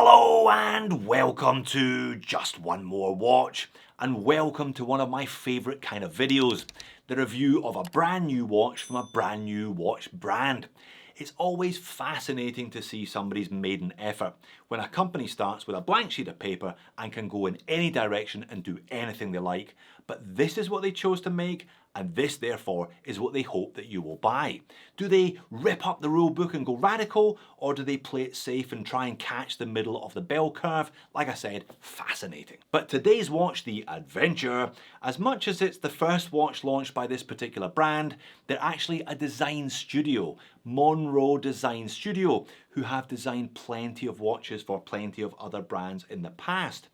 Hello and welcome to Just One More Watch, and welcome to one of my favourite kind of videos, the review of a brand new watch from a brand new watch brand. It's always fascinating to see somebody's maiden effort when a company starts with a blank sheet of paper and can go in any direction and do anything they like. But this is what they chose to make, and this therefore is what they hope that you will buy. Do they rip up the rule book and go radical, or do they play it safe and try and catch the middle of the bell curve? Like I said, fascinating. But today's watch, the Adventure, as much as it's the first watch launched by this particular brand, they're actually a design studio, Monroe Design Studio, who have designed plenty of watches for plenty of other brands in the past.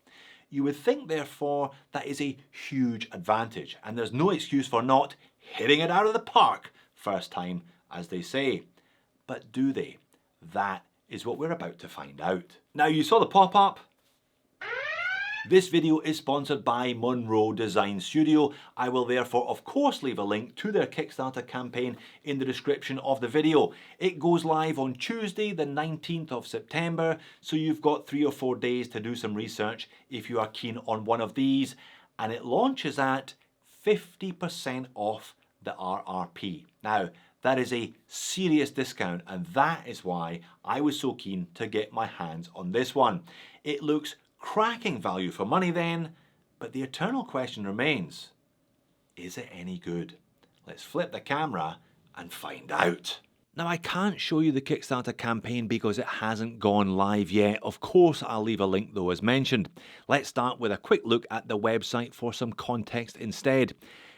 You would think, therefore, that is a huge advantage, and there's no excuse for not hitting it out of the park first time, as they say. But do they? That is what we're about to find out. Now, you saw the pop-up. This video is sponsored by Monroe Design Studio. I will therefore, of course, leave a link to their Kickstarter campaign in the description of the video. It goes live on Tuesday, the 19th of September, so you've got 3 or 4 days to do some research if you are keen on one of these. And it launches at 50% off the RRP. Now, that is a serious discount, and that is why I was so keen to get my hands on this one. It looks cracking value for money then, but the eternal question remains, is it any good? Let's flip the camera and find out. Now, I can't show you the Kickstarter campaign because it hasn't gone live yet. Of course, I'll leave a link though, as mentioned. Let's start with a quick look at the website for some context instead.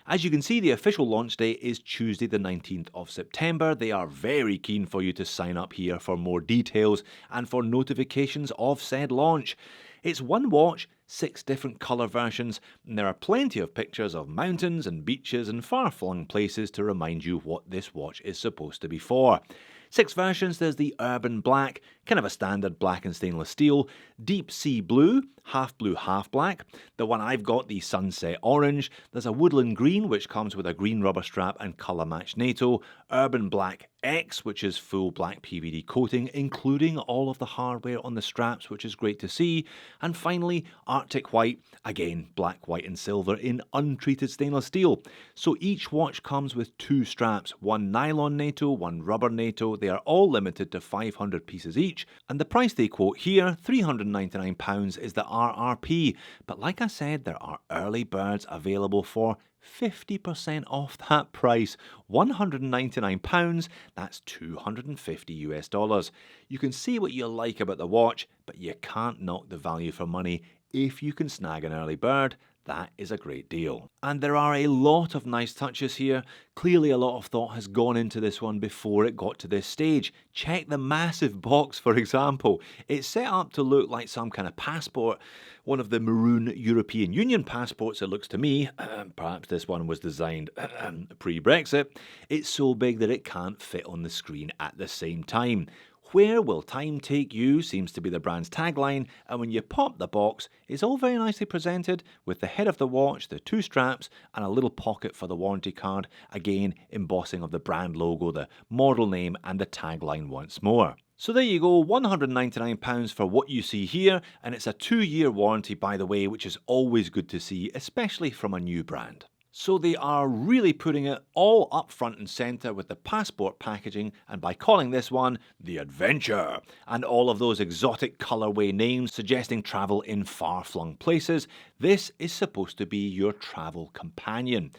As you can see, the official launch date is Tuesday the 19th of September. They are very keen for you to sign up here for more details and for notifications of said launch. It's one watch, 6 different colour versions, and there are plenty of pictures of mountains and beaches and far-flung places to remind you what this watch is supposed to be for. 6 versions. There's the Urban Black, kind of a standard black and stainless steel, Deep Sea Blue, half black. The one I've got, the Sunset Orange. There's a Woodland Green, which comes with a green rubber strap and colour match NATO. Urban Black X, which is full black PVD coating, including all of the hardware on the straps, which is great to see. And finally, Arctic White, again black, white and silver in untreated stainless steel. So each watch comes with 2 straps, one nylon NATO, one rubber NATO. They are all limited to 500 pieces each, and the price they quote here, £399, is the RRP. But like I said, there are early birds available for 50% off that price, £199, that's $250 US. You can see what you like about the watch, but you can't knock the value for money. If you can snag an early bird, that is a great deal. And there are a lot of nice touches here. Clearly a lot of thought has gone into this one before it got to this stage. Check the massive box, for example. It's set up to look like some kind of passport, one of the maroon European Union passports, it looks to me. Perhaps this one was designed pre-Brexit. It's so big that it can't fit on the screen at the same time. Where will time take you seems to be the brand's tagline, and when you pop the box, it's all very nicely presented with the head of the watch, the 2 straps, and a little pocket for the warranty card, again embossing of the brand logo, the model name and the tagline once more. So there you go, £199 for what you see here, and it's a 2-year warranty, by the way, which is always good to see, especially from a new brand. So they are really putting it all up front and centre with the passport packaging, and by calling this one the Adventure, and all of those exotic colourway names suggesting travel in far-flung places, this is supposed to be your travel companion.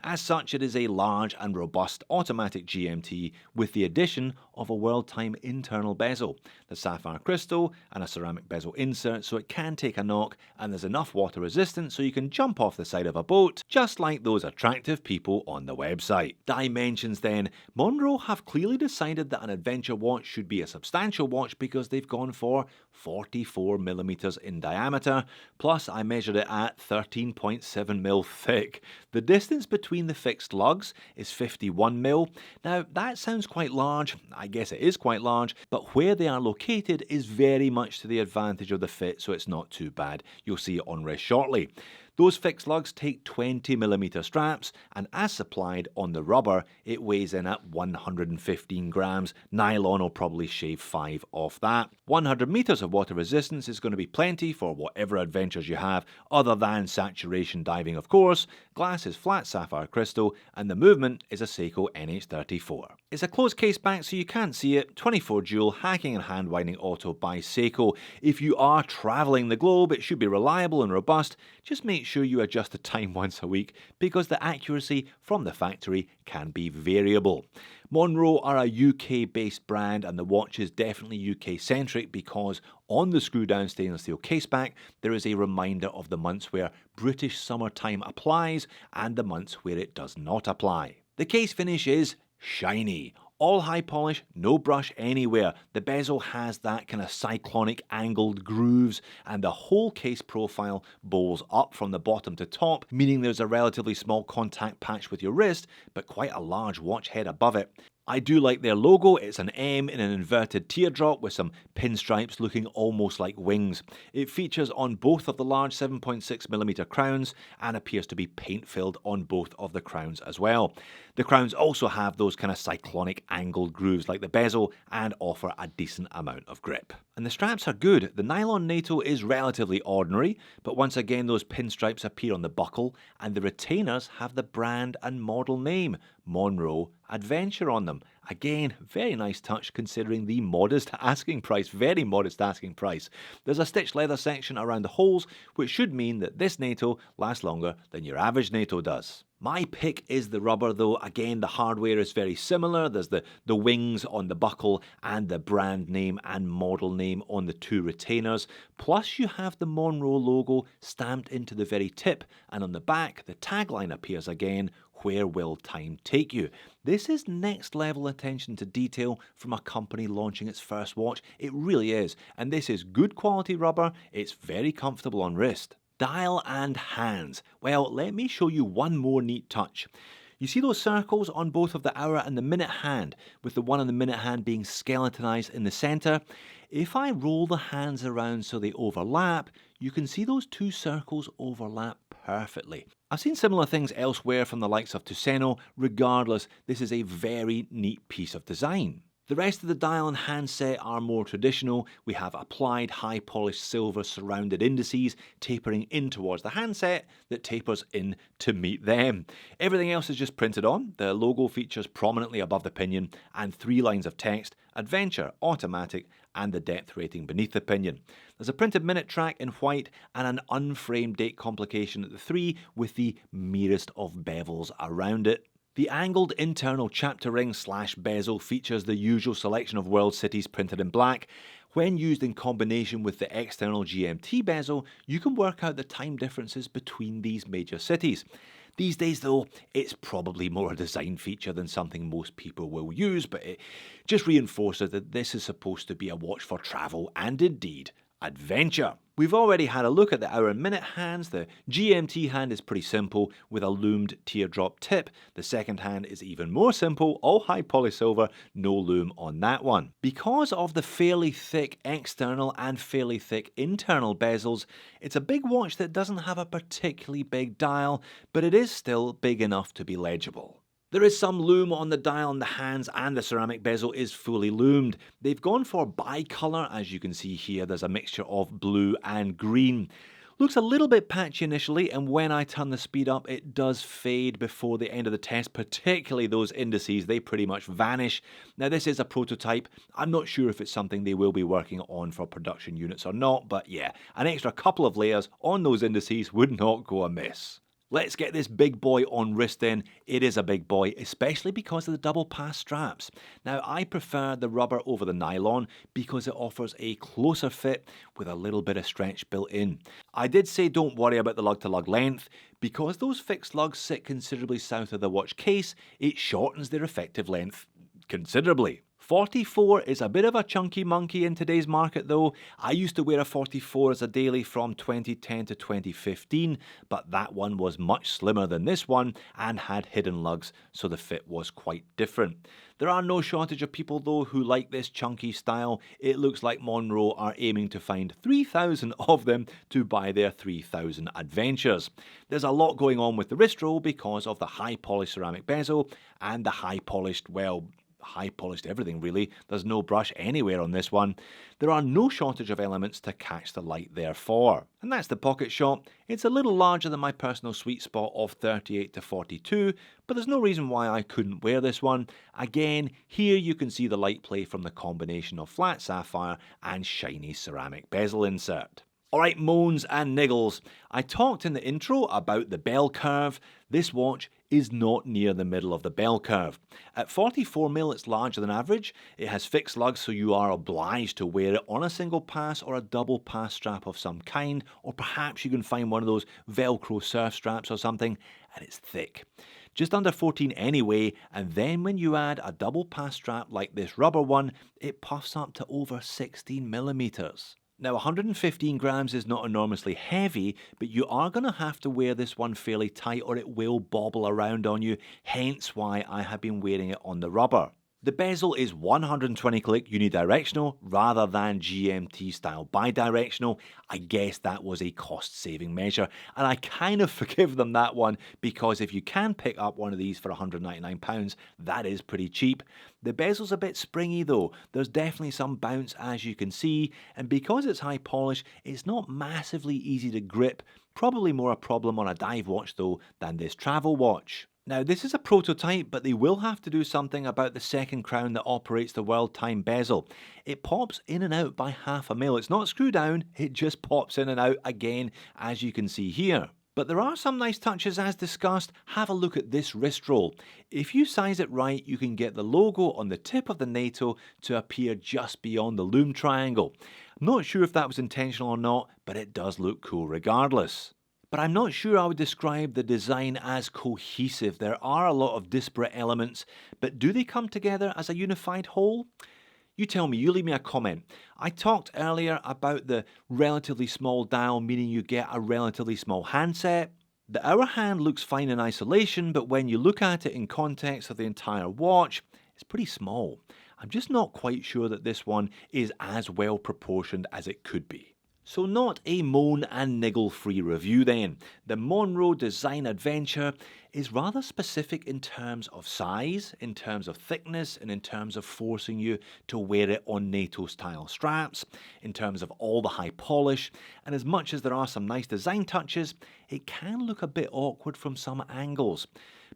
As such, it is a large and robust automatic GMT with the addition of a World Time internal bezel, the sapphire crystal and a ceramic bezel insert so it can take a knock, and there's enough water resistance so you can jump off the side of a boat, just like those attractive people on the website. Dimensions then. Monroe have clearly decided that an adventure watch should be a substantial watch because they've gone for 44mm in diameter, plus I measured it at 13.7mm thick. The distance between the fixed lugs is 51mm. Now that sounds quite large, I guess it is quite large, but where they are located is very much to the advantage of the fit, so it's not too bad. You'll see it on wrist shortly. Those fixed lugs take 20mm straps, and as supplied on the rubber, it weighs in at 115 grams. Nylon will probably shave 5 off that. 100 meters of water resistance is going to be plenty for whatever adventures you have, other than saturation diving, of course. Glass is flat sapphire crystal, and the movement is a Seiko NH34. It's a closed case back so you can't see it. 24 jewel hacking and hand winding auto by Seiko. If you are travelling the globe, it should be reliable and robust. Just make sure you adjust the time once a week, because the accuracy from the factory can be variable. Monroe are a UK based brand, and the watch is definitely UK centric because on the screw down stainless steel caseback there is a reminder of the months where British summertime applies and the months where it does not apply. The case finish is shiny. All high polish, no brush anywhere. The bezel has that kind of cyclonic angled grooves, and the whole case profile bowls up from the bottom to top, meaning there's a relatively small contact patch with your wrist, but quite a large watch head above it. I do like their logo. It's an M in an inverted teardrop with some pinstripes looking almost like wings. It features on both of the large 7.6mm crowns and appears to be paint filled on both of the crowns as well. The crowns also have those kind of cyclonic angled grooves like the bezel and offer a decent amount of grip. And the straps are good. The nylon NATO is relatively ordinary, but once again those pinstripes appear on the buckle, and the retainers have the brand and model name, Monroe Adventure, on them. Again, very nice touch considering the modest asking price, very modest asking price. There's a stitched leather section around the holes, which should mean that this NATO lasts longer than your average NATO does. My pick is the rubber though. Again, the hardware is very similar. There's the wings on the buckle and the brand name and model name on the two retainers. Plus you have the Monroe logo stamped into the very tip, and on the back the tagline appears again, "Where will time take you?" This is next level attention to detail from a company launching its first watch. It really is, and this is good quality rubber. It's very comfortable on wrist. Dial and hands. Well, let me show you one more neat touch. You see those circles on both of the hour and the minute hand, with the one on the minute hand being skeletonized in the center? If I roll the hands around so they overlap, you can see those two circles overlap perfectly. I've seen similar things elsewhere from the likes of Tuseno. Regardless, this is a very neat piece of design. The rest of the dial and handset are more traditional. We have applied high polished silver surrounded indices tapering in towards the handset that tapers in to meet them. Everything else is just printed on. The logo features prominently above the pinion, and 3 lines of text: Adventure, Automatic, and the depth rating beneath the pinion. There's a printed minute track in white and an unframed date complication at the 3 with the merest of bevels around it. The angled internal chapter ring / bezel features the usual selection of world cities printed in black. When used in combination with the external GMT bezel, you can work out the time differences between these major cities. These days though, it's probably more a design feature than something most people will use, but it just reinforces that this is supposed to be a watch for travel and indeed adventure. We've already had a look at the hour and minute hands. The GMT hand is pretty simple with a loomed teardrop tip. The second hand is even more simple, all high poly silver, no loom on that one. Because of the fairly thick external and fairly thick internal bezels, it's a big watch that doesn't have a particularly big dial, but it is still big enough to be legible. There is some loom on the dial and the hands, and the ceramic bezel is fully loomed. They've gone for bicolour, as you can see here. There's a mixture of blue and green. Looks a little bit patchy initially, and when I turn the speed up it does fade before the end of the test, particularly those indices. They pretty much vanish. Now this is a prototype. I'm not sure if it's something they will be working on for production units or not, but yeah, an extra couple of layers on those indices would not go amiss. Let's get this big boy on wrist then. It is a big boy, especially because of the double pass straps. Now I prefer the rubber over the nylon because it offers a closer fit with a little bit of stretch built in. I did say don't worry about the lug to lug length. Because those fixed lugs sit considerably south of the watch case, it shortens their effective length considerably. 44 is a bit of a chunky monkey in today's market though. I used to wear a 44 as a daily from 2010 to 2015, but that one was much slimmer than this one and had hidden lugs, so the fit was quite different. There are no shortage of people though who like this chunky style. It looks like Monroe are aiming to find 3,000 of them to buy their 3,000 adventures. There's a lot going on with the wrist roll because of the high polished ceramic bezel and the high polished everything really. There's no brush anywhere on this one. There are no shortage of elements to catch the light therefore. And that's the pocket shot. It's a little larger than my personal sweet spot of 38 to 42, but there's no reason why I couldn't wear this one. Again, here you can see the light play from the combination of flat sapphire and shiny ceramic bezel insert. Alright, moans and niggles. I talked in the intro about the bell curve. This watch is not near the middle of the bell curve. At 44mm it's larger than average. It has fixed lugs, so you are obliged to wear it on a single pass or a double pass strap of some kind, or perhaps you can find one of those Velcro surf straps or something, and it's thick. Just under 14 anyway, and then when you add a double pass strap like this rubber one, it puffs up to over 16mm. Now 115 grams is not enormously heavy, but you are going to have to wear this one fairly tight or it will bobble around on you, hence why I have been wearing it on the rubber. The bezel is 120 click unidirectional rather than GMT style bidirectional. I guess that was a cost saving measure, and I kind of forgive them that one because if you can pick up one of these for £199, that is pretty cheap. The bezel's a bit springy though. There's definitely some bounce as you can see, and because it's high polish, it's not massively easy to grip. Probably more a problem on a dive watch though than this travel watch. Now this is a prototype, but they will have to do something about the second crown that operates the world time bezel. It pops in and out by half a mil. It's not screw down, it just pops in and out again, as you can see here. But there are some nice touches as discussed. Have a look at this wrist roll. If you size it right, you can get the logo on the tip of the NATO to appear just beyond the loom triangle. I'm not sure if that was intentional or not, but it does look cool regardless. But I'm not sure I would describe the design as cohesive. There are a lot of disparate elements, but do they come together as a unified whole? You tell me, you leave me a comment. I talked earlier about the relatively small dial, meaning you get a relatively small handset. The hour hand looks fine in isolation, but when you look at it in context of the entire watch, it's pretty small. I'm just not quite sure that this one is as well proportioned as it could be. So not a moan and niggle free review then. The Monroe Design Adventure is rather specific in terms of size, in terms of thickness, and in terms of forcing you to wear it on NATO style straps, in terms of all the high polish, and as much as there are some nice design touches, it can look a bit awkward from some angles.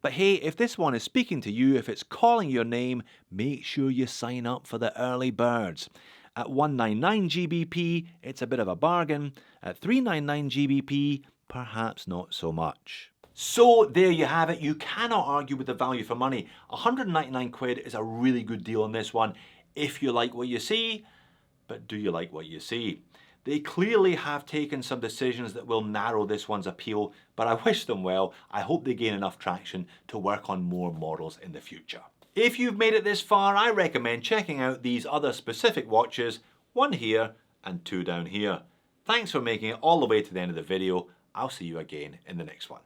But hey, if this one is speaking to you, if it's calling your name, make sure you sign up for the early birds. At 199 GBP, it's a bit of a bargain. At 399 GBP, perhaps not so much. So there you have it. You cannot argue with the value for money. 199 quid is a really good deal on this one if you like what you see. But do you like what you see? They clearly have taken some decisions that will narrow this one's appeal, but I wish them well. I hope they gain enough traction to work on more models in the future. If you've made it this far, I recommend checking out these other specific watches, one here and two down here. Thanks for making it all the way to the end of the video. I'll see you again in the next one.